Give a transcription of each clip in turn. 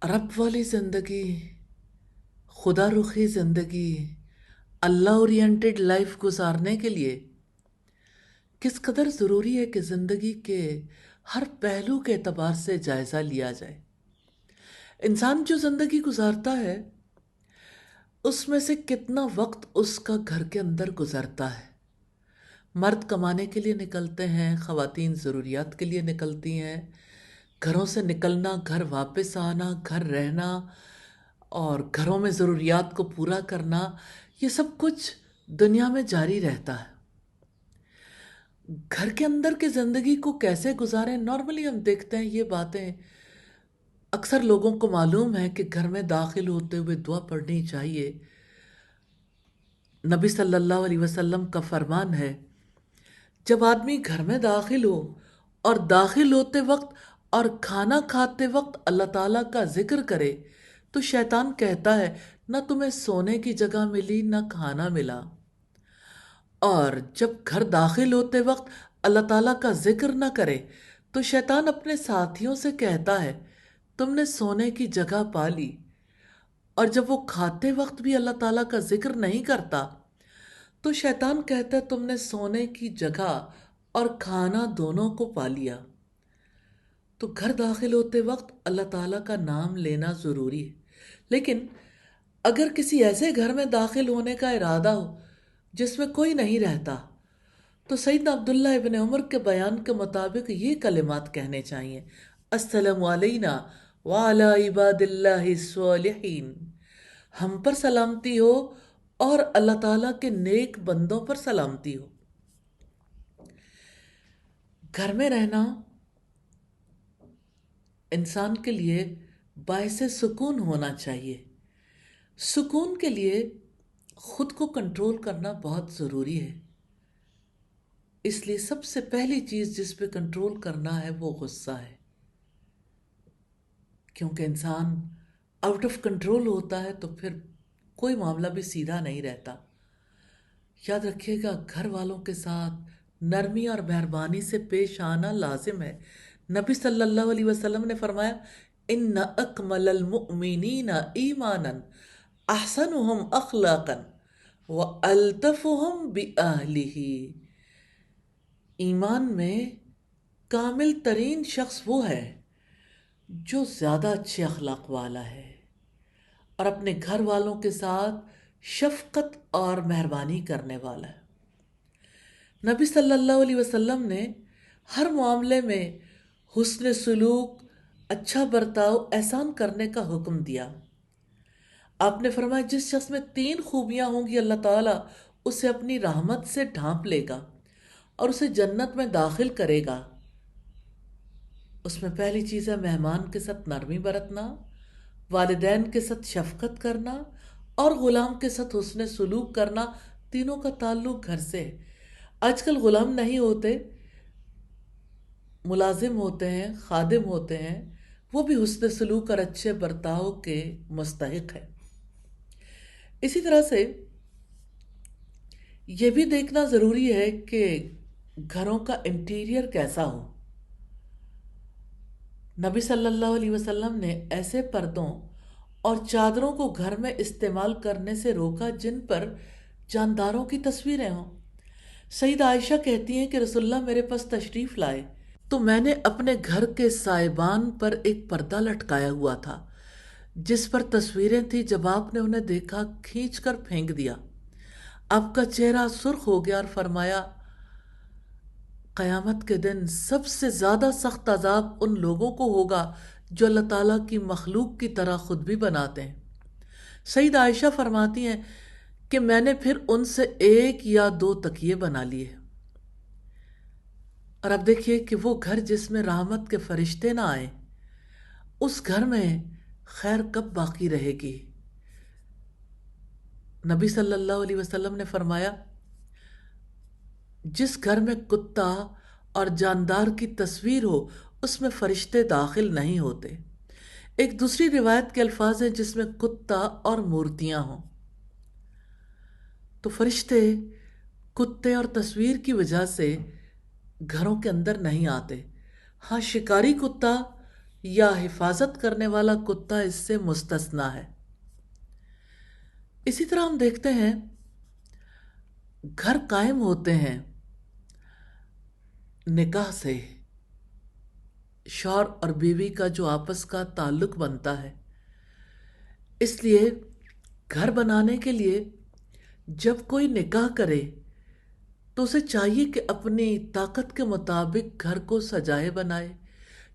رب والی زندگی، خدا رخی زندگی، اللہ اورینٹڈ لائف گزارنے کے لیے کس قدر ضروری ہے کہ زندگی کے ہر پہلو کے اعتبار سے جائزہ لیا جائے۔ انسان جو زندگی گزارتا ہے اس میں سے کتنا وقت اس کا گھر کے اندر گزرتا ہے۔ مرد کمانے کے لیے نکلتے ہیں، خواتین ضروریات کے لیے نکلتی ہیں، گھروں سے نکلنا، گھر واپس آنا، گھر رہنا اور گھروں میں ضروریات کو پورا کرنا، یہ سب کچھ دنیا میں جاری رہتا ہے۔ گھر کے اندر کی زندگی کو کیسے گزاریں، نارملی ہم دیکھتے ہیں یہ باتیں اکثر لوگوں کو معلوم ہے کہ گھر میں داخل ہوتے ہوئے دعا پڑھنی چاہیے۔ نبی صلی اللہ علیہ وسلم کا فرمان ہے، جب آدمی گھر میں داخل ہو اور داخل ہوتے وقت اور کھانا کھاتے وقت اللہ تعالیٰ کا ذکر کرے تو شیطان کہتا ہے نہ تمہیں سونے کی جگہ ملی نہ کھانا ملا، اور جب گھر داخل ہوتے وقت اللہ تعالیٰ کا ذکر نہ کرے تو شیطان اپنے ساتھیوں سے کہتا ہے تم نے سونے کی جگہ پا لی، اور جب وہ کھاتے وقت بھی اللہ تعالیٰ کا ذکر نہیں کرتا تو شیطان کہتا ہے تم نے سونے کی جگہ اور کھانا دونوں کو پا لیا۔ تو گھر داخل ہوتے وقت اللہ تعالیٰ کا نام لینا ضروری ہے، لیکن اگر کسی ایسے گھر میں داخل ہونے کا ارادہ ہو جس میں کوئی نہیں رہتا تو سیدنا عبداللہ ابن عمر کے بیان کے مطابق یہ کلمات کہنے چاہیے، السلام علینا وعلی عباد اللہ الصالحین، ہم پر سلامتی ہو اور اللہ تعالیٰ کے نیک بندوں پر سلامتی ہو۔ گھر میں رہنا انسان کے لیے باعث سکون ہونا چاہیے۔ سکون کے لیے خود کو کنٹرول کرنا بہت ضروری ہے، اس لیے سب سے پہلی چیز جس پہ کنٹرول کرنا ہے وہ غصہ ہے، کیونکہ انسان آؤٹ آف کنٹرول ہوتا ہے تو پھر کوئی معاملہ بھی سیدھا نہیں رہتا۔ یاد رکھیے گا گھر والوں کے ساتھ نرمی اور مہربانی سے پیش آنا لازم ہے۔ نبی صلی اللہ علیہ وسلم نے فرمایا ان اکمل المؤمنین ایمانا احسنهم اخلاقا والطفهم بأہلہ، ایمان میں کامل ترین شخص وہ ہے جو زیادہ اچھے اخلاق والا ہے اور اپنے گھر والوں کے ساتھ شفقت اور مہربانی کرنے والا ہے۔ نبی صلی اللہ علیہ وسلم نے ہر معاملے میں حسن سلوک، اچھا برتاؤ، احسان کرنے کا حکم دیا۔ آپ نے فرمایا جس شخص میں 3 خوبیاں ہوں گی اللہ تعالیٰ اسے اپنی رحمت سے ڈھانپ لے گا اور اسے جنت میں داخل کرے گا۔ اس میں پہلی چیز ہے مہمان کے ساتھ نرمی برتنا، والدین کے ساتھ شفقت کرنا اور غلام کے ساتھ حسن سلوک کرنا۔ تینوں کا تعلق گھر سے ہے۔ آج کل غلام نہیں ہوتے، ملازم ہوتے ہیں، خادم ہوتے ہیں، وہ بھی حسن سلوک اور اچھے برتاؤ کے مستحق ہے۔ اسی طرح سے یہ بھی دیکھنا ضروری ہے کہ گھروں کا انٹیریئر کیسا ہو۔ نبی صلی اللہ علیہ وسلم نے ایسے پردوں اور چادروں کو گھر میں استعمال کرنے سے روکا جن پر جانداروں کی تصویریں ہوں۔ سیدہ عائشہ کہتی ہیں کہ رسول اللہ میرے پاس تشریف لائے تو میں نے اپنے گھر کے سائبان پر ایک پردہ لٹکایا ہوا تھا جس پر تصویریں تھیں۔ جب آپ نے انہیں دیکھا کھینچ کر پھینک دیا، آپ کا چہرہ سرخ ہو گیا اور فرمایا قیامت کے دن سب سے زیادہ سخت عذاب ان لوگوں کو ہوگا جو اللہ تعالیٰ کی مخلوق کی طرح خود بھی بناتے ہیں۔ سیدہ عائشہ فرماتی ہیں کہ میں نے پھر ان سے 1 یا 2 تکیے بنا لیے، اور اب دیکھیے کہ وہ گھر جس میں رحمت کے فرشتے نہ آئے اس گھر میں خیر کب باقی رہے گی۔ نبی صلی اللہ علیہ وسلم نے فرمایا جس گھر میں کتا اور جاندار کی تصویر ہو اس میں فرشتے داخل نہیں ہوتے۔ ایک دوسری روایت کے الفاظ ہیں جس میں کتا اور مورتیاں ہوں، تو فرشتے کتے اور تصویر کی وجہ سے گھروں کے اندر نہیں آتے۔ ہاں شکاری کتا یا حفاظت کرنے والا کتا اس سے مستثنا ہے۔ اسی طرح ہم دیکھتے ہیں گھر قائم ہوتے ہیں نکاح سے، شوہر اور بیوی کا جو آپس کا تعلق بنتا ہے۔ اس لیے گھر بنانے کے لیے جب کوئی نکاح کرے تو اسے چاہیے کہ اپنی طاقت کے مطابق گھر کو سجائے بنائے۔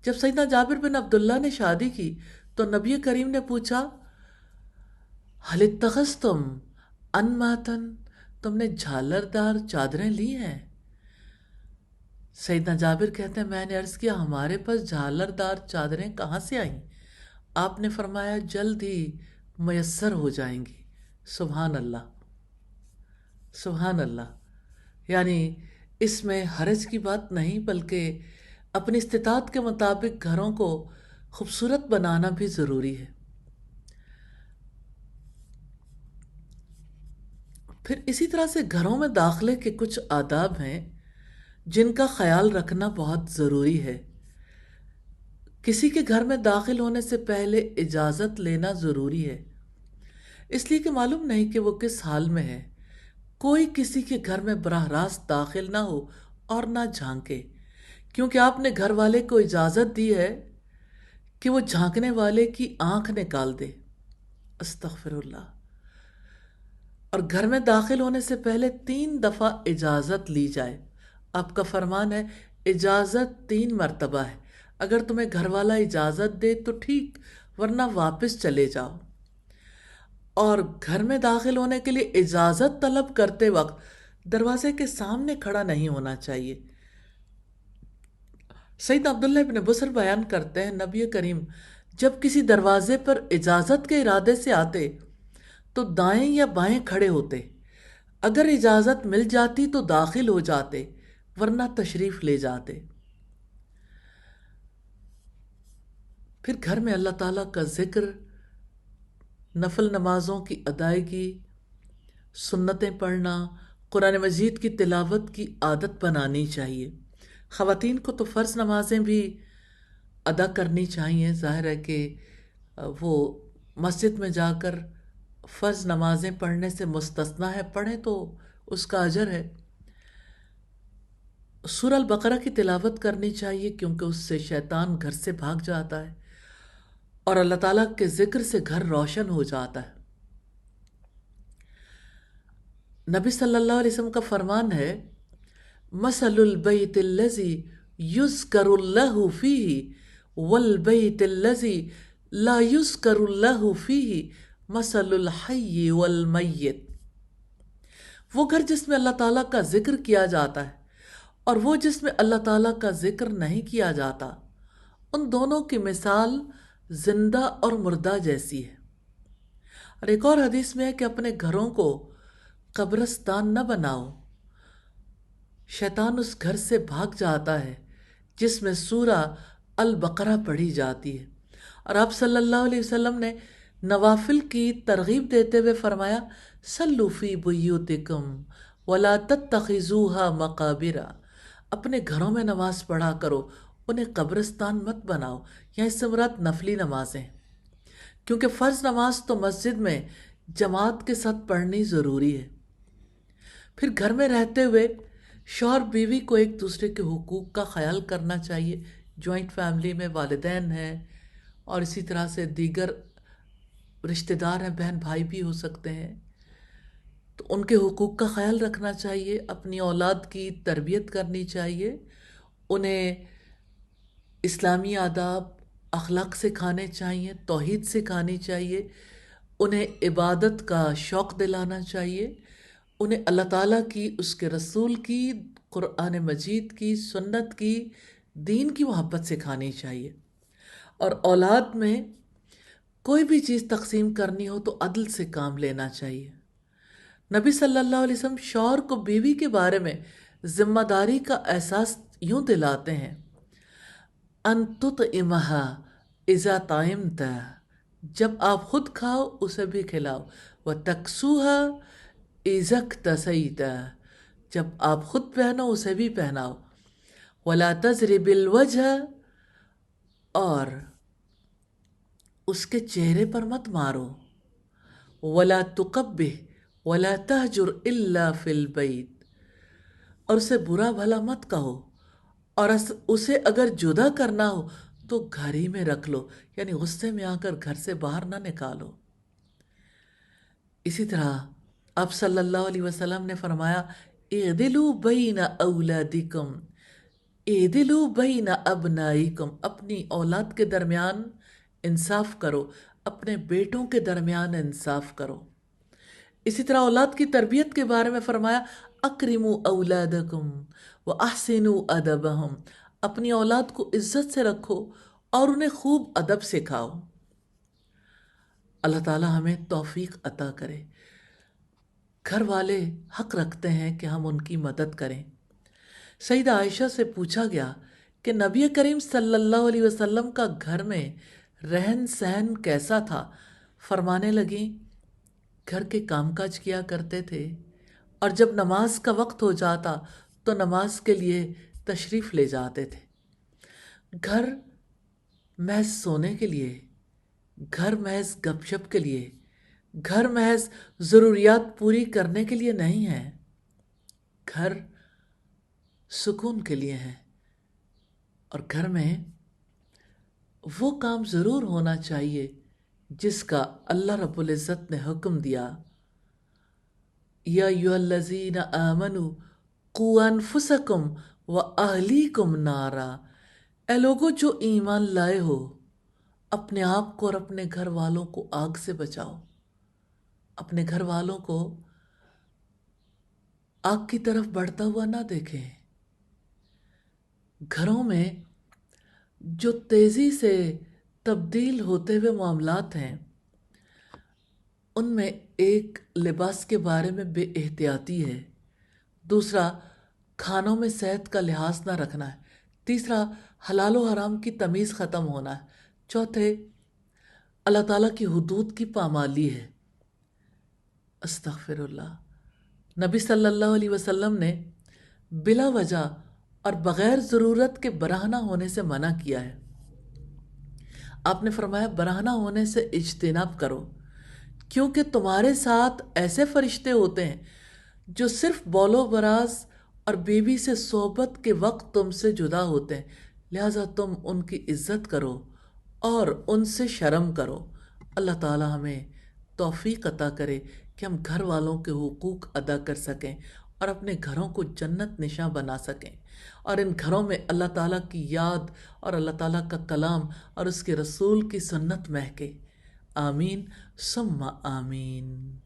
جب سیدنا جابر بن عبداللہ نے شادی کی تو نبی کریم نے پوچھا حل اتخذتم انماتن، تم نے جھالردار چادریں لی ہیں؟ سیدنا جابر کہتے ہیں میں نے عرض کیا ہمارے پاس جھالردار چادریں کہاں سے آئیں؟ آپ نے فرمایا جلد ہی میسر ہو جائیں گی۔ سبحان اللہ، سبحان اللہ۔ یعنی اس میں حرج کی بات نہیں، بلکہ اپنی استطاعت کے مطابق گھروں کو خوبصورت بنانا بھی ضروری ہے۔ پھر اسی طرح سے گھروں میں داخلے کے کچھ آداب ہیں جن کا خیال رکھنا بہت ضروری ہے۔ کسی کے گھر میں داخل ہونے سے پہلے اجازت لینا ضروری ہے، اس لیے کہ معلوم نہیں کہ وہ کس حال میں ہے۔ کوئی کسی کے گھر میں براہ راست داخل نہ ہو اور نہ جھانکے، کیونکہ آپ نے گھر والے کو اجازت دی ہے کہ وہ جھانکنے والے کی آنکھ نکال دے۔ استغفر اللہ۔ اور گھر میں داخل ہونے سے پہلے 3 دفعہ اجازت لی جائے۔ آپ کا فرمان ہے اجازت 3 مرتبہ ہے۔ اگر تمہیں گھر والا اجازت دے تو ٹھیک، ورنہ واپس چلے جاؤ۔ اور گھر میں داخل ہونے کے لیے اجازت طلب کرتے وقت دروازے کے سامنے کھڑا نہیں ہونا چاہیے۔ سیدنا عبداللہ ابن بصر بیان کرتے ہیں نبی کریم جب کسی دروازے پر اجازت کے ارادے سے آتے تو دائیں یا بائیں کھڑے ہوتے، اگر اجازت مل جاتی تو داخل ہو جاتے، ورنہ تشریف لے جاتے۔ پھر گھر میں اللہ تعالیٰ کا ذکر، نفل نمازوں کی ادائیگی، سنتیں پڑھنا، قرآن مجید کی تلاوت کی عادت بنانی چاہیے۔ خواتین کو تو فرض نمازیں بھی ادا کرنی چاہیے۔ ظاہر ہے کہ وہ مسجد میں جا کر فرض نمازیں پڑھنے سے مستثنا ہے، پڑھیں تو اس کا اجر ہے۔ سورہ البقرہ کی تلاوت کرنی چاہیے کیونکہ اس سے شیطان گھر سے بھاگ جاتا ہے اور اللہ تعالیٰ کے ذکر سے گھر روشن ہو جاتا ہے۔ نبی صلی اللہ علیہ وسلم کا فرمان ہے مثل البیت الذی یذکر اللہ فیہ والبیت الذی لا یذکر اللہ فیہ مثل الحی والمیت۔ وہ گھر جس میں اللہ تعالیٰ کا ذکر کیا جاتا ہے اور وہ جس میں اللہ تعالیٰ کا ذکر نہیں کیا جاتا، ان دونوں کی مثال زندہ اور مردہ جیسی ہے۔ اور ایک اور حدیث میں ہے کہ اپنے گھروں کو قبرستان نہ بناؤ، شیطان اس گھر سے بھاگ جاتا ہے جس میں سورہ البقرہ پڑھی جاتی ہے۔ اور آپ صلی اللہ علیہ وسلم نے نوافل کی ترغیب دیتے ہوئے فرمایا صلوا فی بیوتکم ولا تتخذوها مقابر، اپنے گھروں میں نماز پڑھا کرو، انہیں قبرستان مت بناؤ۔ یہاں اس سے مراد نفلی نمازیں، کیونکہ فرض نماز تو مسجد میں جماعت کے ساتھ پڑھنی ضروری ہے۔ پھر گھر میں رہتے ہوئے شوہر بیوی کو ایک دوسرے کے حقوق کا خیال کرنا چاہیے۔ جوائنٹ فیملی میں والدین ہیں اور اسی طرح سے دیگر رشتہ دار ہیں، بہن بھائی بھی ہو سکتے ہیں، تو ان کے حقوق کا خیال رکھنا چاہیے۔ اپنی اولاد کی تربیت کرنی چاہیے، انہیں اسلامی آداب اخلاق سکھانے چاہیے، توحید سکھانی چاہیے، انہیں عبادت کا شوق دلانا چاہیے، انہیں اللہ تعالیٰ کی، اس کے رسول کی، قرآن مجید کی، سنت کی، دین کی محبت سکھانی چاہیے۔ اور اولاد میں کوئی بھی چیز تقسیم کرنی ہو تو عدل سے کام لینا چاہیے۔ نبی صلی اللہ علیہ وسلم شوہر کو بیوی کے بارے میں ذمہ داری کا احساس یوں دلاتے ہیں ان تطعمھا اذا طعمت، جب آپ خود کھاؤ اسے بھی کھلاؤ، وتکسوھا اذا اکتسیت، جب آپ خود پہنو اسے بھی پہناؤ، ولا تضرب الوجہ، اور اس کے چہرے پر مت مارو، ولا تقبح ولا تہجر الا فی البیت، اور اسے برا بھلا مت کہو، اور اسے اگر جدا کرنا ہو تو گھر ہی میں رکھ لو، یعنی غصے میں آ کر گھر سے باہر نہ نکالو۔ اسی طرح آپ صلی اللہ علیہ وسلم نے فرمایا اعدلوا بین اولادکم، اعدلوا بین ابنائکم، اپنی اولاد کے درمیان انصاف کرو، اپنے بیٹوں کے درمیان انصاف کرو۔ اسی طرح اولاد کی تربیت کے بارے میں فرمایا اکرموا اولادکم واحسنوا ادبہم، اپنی اولاد کو عزت سے رکھو اور انہیں خوب ادب سکھاؤ۔ اللہ تعالی ہمیں توفیق عطا کرے۔ گھر والے حق رکھتے ہیں کہ ہم ان کی مدد کریں۔ سیدہ عائشہ سے پوچھا گیا کہ نبی کریم صلی اللہ علیہ وسلم کا گھر میں رہن سہن کیسا تھا؟ فرمانے لگیں گھر کے کام کاج کیا کرتے تھے، اور جب نماز کا وقت ہو جاتا تو نماز کے لیے تشریف لے جاتے تھے۔ گھر محض سونے کے لیے، گھر محض گپ شپ کے لیے، گھر محض ضروریات پوری کرنے کے لیے نہیں ہے، گھر سکون کے لیے ہے۔ اور گھر میں وہ کام ضرور ہونا چاہیے جس کا اللہ رب العزت نے حکم دیا، یا ایھا الذین آمنوا قوا انفسکم واہلیکم نارا، اے لوگو جو ایمان لائے ہو، اپنے آپ کو اور اپنے گھر والوں کو آگ سے بچاؤ، اپنے گھر والوں کو آگ کی طرف بڑھتا ہوا نہ دیکھیں۔ گھروں میں جو تیزی سے تبدیل ہوتے ہوئے معاملات ہیں، ان میں ایک لباس کے بارے میں بے احتیاطی ہے، دوسرا کھانوں میں صحت کا لحاظ نہ رکھنا ہے، تیسرا حلال و حرام کی تمیز ختم ہونا ہے، چوتھے اللہ تعالیٰ کی حدود کی پامالی ہے۔ استغفر اللہ۔ نبی صلی اللہ علیہ وسلم نے بلا وجہ اور بغیر ضرورت کے برہنہ ہونے سے منع کیا ہے۔ آپ نے فرمایا برہنہ ہونے سے اجتناب کرو، کیونکہ تمہارے ساتھ ایسے فرشتے ہوتے ہیں جو صرف بول و براز اور بیوی سے صحبت کے وقت تم سے جدا ہوتے ہیں، لہٰذا تم ان کی عزت کرو اور ان سے شرم کرو۔ اللہ تعالی ہمیں توفیق عطا کرے کہ ہم گھر والوں کے حقوق ادا کر سکیں اور اپنے گھروں کو جنت نشاں بنا سکیں، اور ان گھروں میں اللہ تعالیٰ کی یاد اور اللہ تعالیٰ کا کلام اور اس کے رسول کی سنت مہکے۔ آمین ثم آمین۔